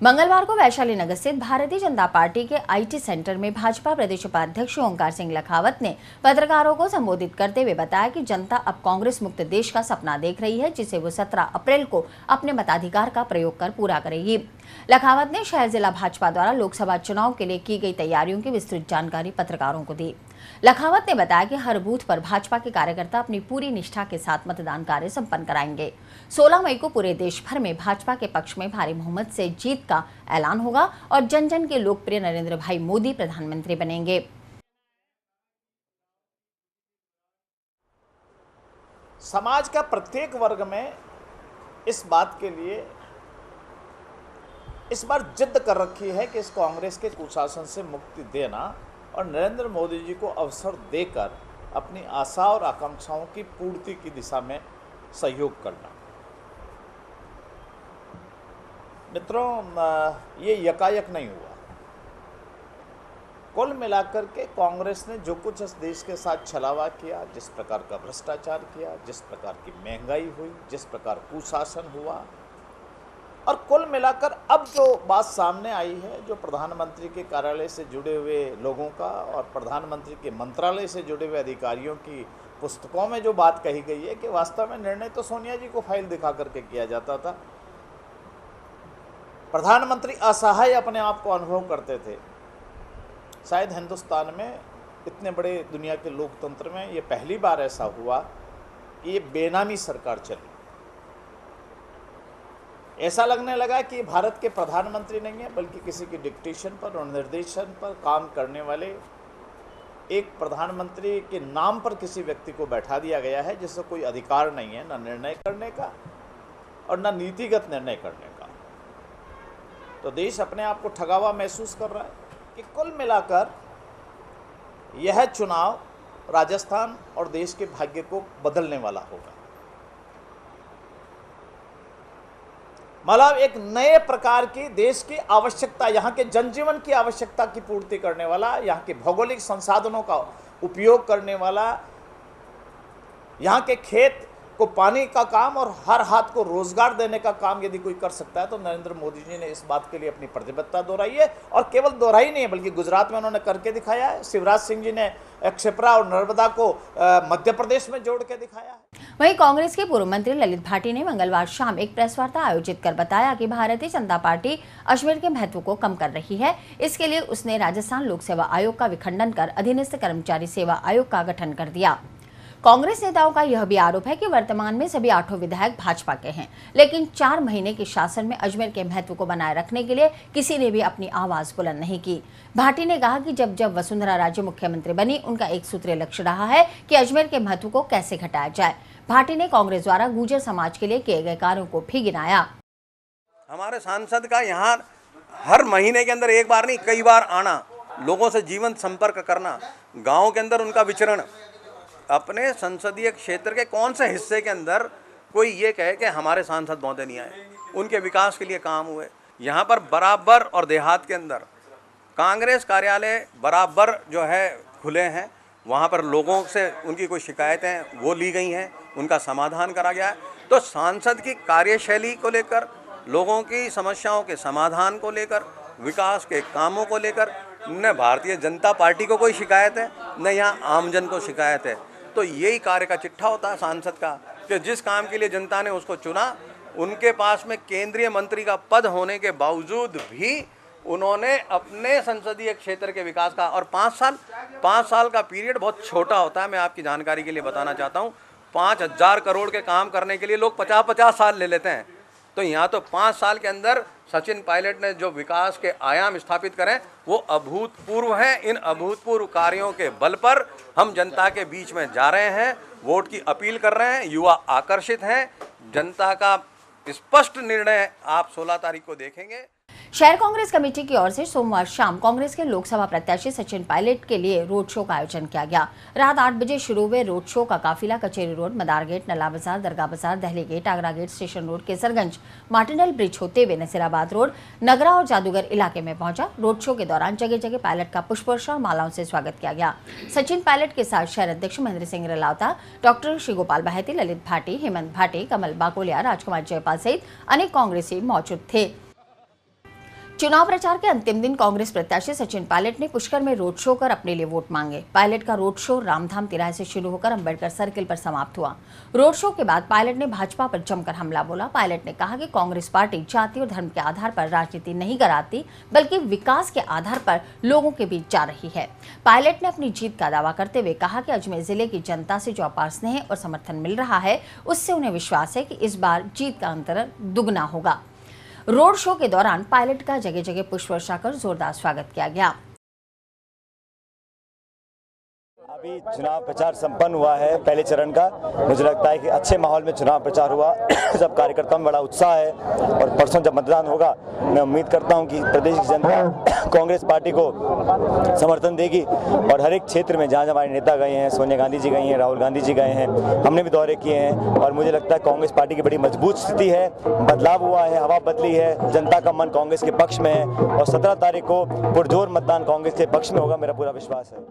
मंगलवार को वैशाली नगर स्थित भारतीय जनता पार्टी के आईटी सेंटर में भाजपा प्रदेश उपाध्यक्ष ओंकार सिंह लखावत ने पत्रकारों को संबोधित करते हुए बताया कि जनता अब कांग्रेस मुक्त देश का सपना देख रही है, जिसे वो 17 अप्रैल को अपने मताधिकार का प्रयोग कर पूरा करेगी। लखावत ने शहर जिला भाजपा द्वारा लोकसभा चुनाव के लिए की गई तैयारियों की विस्तृत जानकारी पत्रकारों को दी। लखावत ने बताया कि हर बूथ पर भाजपा के कार्यकर्ता अपनी पूरी निष्ठा के साथ मतदान कार्य संपन्न कराएंगे। 16 मई को पूरे देश भर में भाजपा के पक्ष में भारी बहुमत से जीत का ऐलान होगा और जन जन के लोकप्रिय नरेंद्र भाई मोदी प्रधानमंत्री बनेंगे। समाज का प्रत्येक वर्ग में इस बात के लिए इस बार जिद कर रखी है कि इस कांग्रेस के कुशासन से मुक्ति देना और नरेंद्र मोदी जी को अवसर देकर अपनी आशा और आकांक्षाओं की पूर्ति की दिशा में सहयोग करना। मित्रों, ये यकायक नहीं हुआ। कुल मिलाकर के कांग्रेस ने जो कुछ इस देश के साथ छलावा किया, जिस प्रकार का भ्रष्टाचार किया, जिस प्रकार की महंगाई हुई, जिस प्रकार कुशासन हुआ, और कुल मिलाकर अब जो बात सामने आई है, जो प्रधानमंत्री के कार्यालय से जुड़े हुए लोगों का और प्रधानमंत्री के मंत्रालय से जुड़े हुए अधिकारियों की पुस्तकों में जो बात कही गई है कि वास्तव में निर्णय तो सोनिया जी को फाइल दिखा करके किया जाता था। प्रधानमंत्री असहाय अपने आप को अनुभव करते थे। शायद हिंदुस्तान में इतने बड़े दुनिया के लोकतंत्र में ये पहली बार ऐसा हुआ कि ये बेनामी सरकार चली। ऐसा लगने लगा कि भारत के प्रधानमंत्री नहीं है, बल्कि किसी के डिक्टेशन पर और निर्देशन पर काम करने वाले एक प्रधानमंत्री के नाम पर किसी व्यक्ति को बैठा दिया गया है, जिससे कोई अधिकार नहीं है, न निर्णय करने का और न नीतिगत निर्णय करने का। तो देश अपने आप को ठगा हुआ महसूस कर रहा है कि कुल मिलाकर यह चुनाव राजस्थान और देश के भाग्य को बदलने वाला होगा। मतलब एक नए प्रकार की देश की आवश्यकता, यहाँ के जनजीवन की आवश्यकता की पूर्ति करने वाला, यहाँ के भौगोलिक संसाधनों का उपयोग करने वाला, यहाँ के खेत को पानी का काम और हर हाथ को रोजगार देने का काम यदि कोई कर सकता है तो नरेंद्र मोदी जी ने इस बात के लिए अपनी प्रतिबद्धता दोहराई है। और केवल दोहराई नहीं है, बल्कि गुजरात में उन्होंने करके दिखाया है। शिवराज सिंह जी ने क्षिप्रा और नर्मदा को मध्य प्रदेश में जोड़ के दिखाया है। वहीं कांग्रेस के पूर्व मंत्री ललित भाटी ने मंगलवार शाम एक प्रेस वार्ता आयोजित कर बताया कि भारतीय जनता पार्टी अजमेर के महत्व को कम कर रही है। इसके लिए उसने राजस्थान लोक सेवा आयोग का विखंडन कर अधीनस्थ कर्मचारी सेवा आयोग का गठन कर दिया। कांग्रेस नेताओं का यह भी आरोप है कि वर्तमान में सभी 8 विधायक भाजपा के हैं, लेकिन 4 महीने के शासन में अजमेर के महत्व को बनाए रखने के लिए किसी ने भी अपनी आवाज बुलंद नहीं की। भाटी ने कहा कि जब वसुंधरा राजे मुख्यमंत्री बनी, उनका एक सूत्रीय लक्ष्य रहा है कि अजमेर के महत्व को कैसे घटाया जाए। भाटी ने कांग्रेस द्वारा गुर्जर समाज के लिए किए गए कार्यों को भी गिनाया। हमारे सांसद का यहाँ हर महीने के अंदर एक बार नहीं कई बार आना, लोगों से जीवन संपर्क करना, गाँव के अंदर उनका विचरण, अपने संसदीय क्षेत्र के कौन से हिस्से के अंदर कोई ये कहे कि हमारे सांसद महोदय नहीं आए, उनके विकास के लिए काम हुए। यहाँ पर बराबर और देहात के अंदर कांग्रेस कार्यालय बराबर जो है खुले हैं, वहाँ पर लोगों से उनकी कोई शिकायतें वो ली गई हैं, उनका समाधान करा गया है। तो सांसद की कार्यशैली को लेकर, लोगों की समस्याओं के समाधान को लेकर, विकास के कामों को लेकर न भारतीय जनता पार्टी को कोई शिकायत है, न यहाँ आमजन को शिकायत है। तो यही कार्य का चिट्ठा होता है सांसद का कि जिस काम के लिए जनता ने उसको चुना, उनके पास में केंद्रीय मंत्री का पद होने के बावजूद भी उन्होंने अपने संसदीय क्षेत्र के विकास का, और 5 साल का पीरियड बहुत छोटा होता है। मैं आपकी जानकारी के लिए बताना चाहता हूँ, 5000 करोड़ के काम करने के लिए लोग 50-50 साल ले लेते हैं। तो यहाँ तो 5 साल के अंदर सचिन पायलट ने जो विकास के आयाम स्थापित करें वो अभूतपूर्व हैं। इन अभूतपूर्व कार्यों के बल पर हम जनता के बीच में जा रहे हैं, वोट की अपील कर रहे हैं, युवा आकर्षित हैं। जनता का स्पष्ट निर्णय आप 16 तारीख को देखेंगे। शहर कांग्रेस कमेटी की ओर से सोमवार शाम कांग्रेस के लोकसभा प्रत्याशी सचिन पायलट के लिए रोड शो का आयोजन किया गया। रात 8 बजे शुरू हुए रोड शो का काफिला कचेरी रोड, मदार गेट, नला बाजार, Dargah Bazaar, Delhi gate, Agra gate, station road, Kesarganj, Martindale bridge होते हुए नसीराबाद रोड, नगरा और जादूगर इलाके में पहुंचा। रोड शो के दौरान जगह जगह पायलट का पुष्पवर्षा और मालाओं से स्वागत किया गया। सचिन पायलट के साथ शहर अध्यक्ष महेंद्र सिंह रलावता, डॉक्टर श्री गोपाल बहेती, ललित भाटी, हेमंत भाटी, कमल बाकोलिया, राजकुमार जयपाल सहित अनेक कांग्रेसी मौजूद थे। चुनाव प्रचार के अंतिम दिन कांग्रेस प्रत्याशी सचिन पायलट ने पुष्कर में रोड शो कर अपने लिए वोट मांगे। पायलट का रोड शो रामधाम तिराहे से शुरू होकर अंबेडकर सर्किल पर समाप्त हुआ। रोड शो के बाद पायलट ने भाजपा पर जमकर हमला बोला। पायलट ने कहा कि कांग्रेस पार्टी जाति और धर्म के आधार पर राजनीति नहीं कराती, बल्कि विकास के आधार पर लोगों के बीच जा रही है। पायलट ने अपनी जीत का दावा करते हुए कहा कि अजमेर जिले की जनता से जो अपार स्नेह और समर्थन मिल रहा है, उससे उन्हें विश्वास है कि इस बार जीत का अंतर दुगना होगा। रोड शो के दौरान पायलट का जगह जगह पुष्प वर्षा कर जोरदार स्वागत किया गया। अभी चुनाव प्रचार संपन्न हुआ है पहले चरण का। मुझे लगता है कि अच्छे माहौल में चुनाव प्रचार हुआ। सब कार्यकर्ताओं में बड़ा उत्साह है और परसों जब मतदान होगा, मैं उम्मीद करता हूं कि प्रदेश की जनता कांग्रेस पार्टी को समर्थन देगी और हर एक क्षेत्र में जहां हमारे नेता गए हैं, सोनिया गांधी जी गई हैं, राहुल गांधी जी गए हैं, हमने भी दौरे किए हैं और मुझे लगता है कांग्रेस पार्टी की बड़ी मजबूत स्थिति है। बदलाव हुआ है, हवा बदली है, जनता का मन कांग्रेस के पक्ष में है और 17 तारीख को पुरजोर मतदान कांग्रेस के पक्ष में होगा, मेरा पूरा विश्वास है।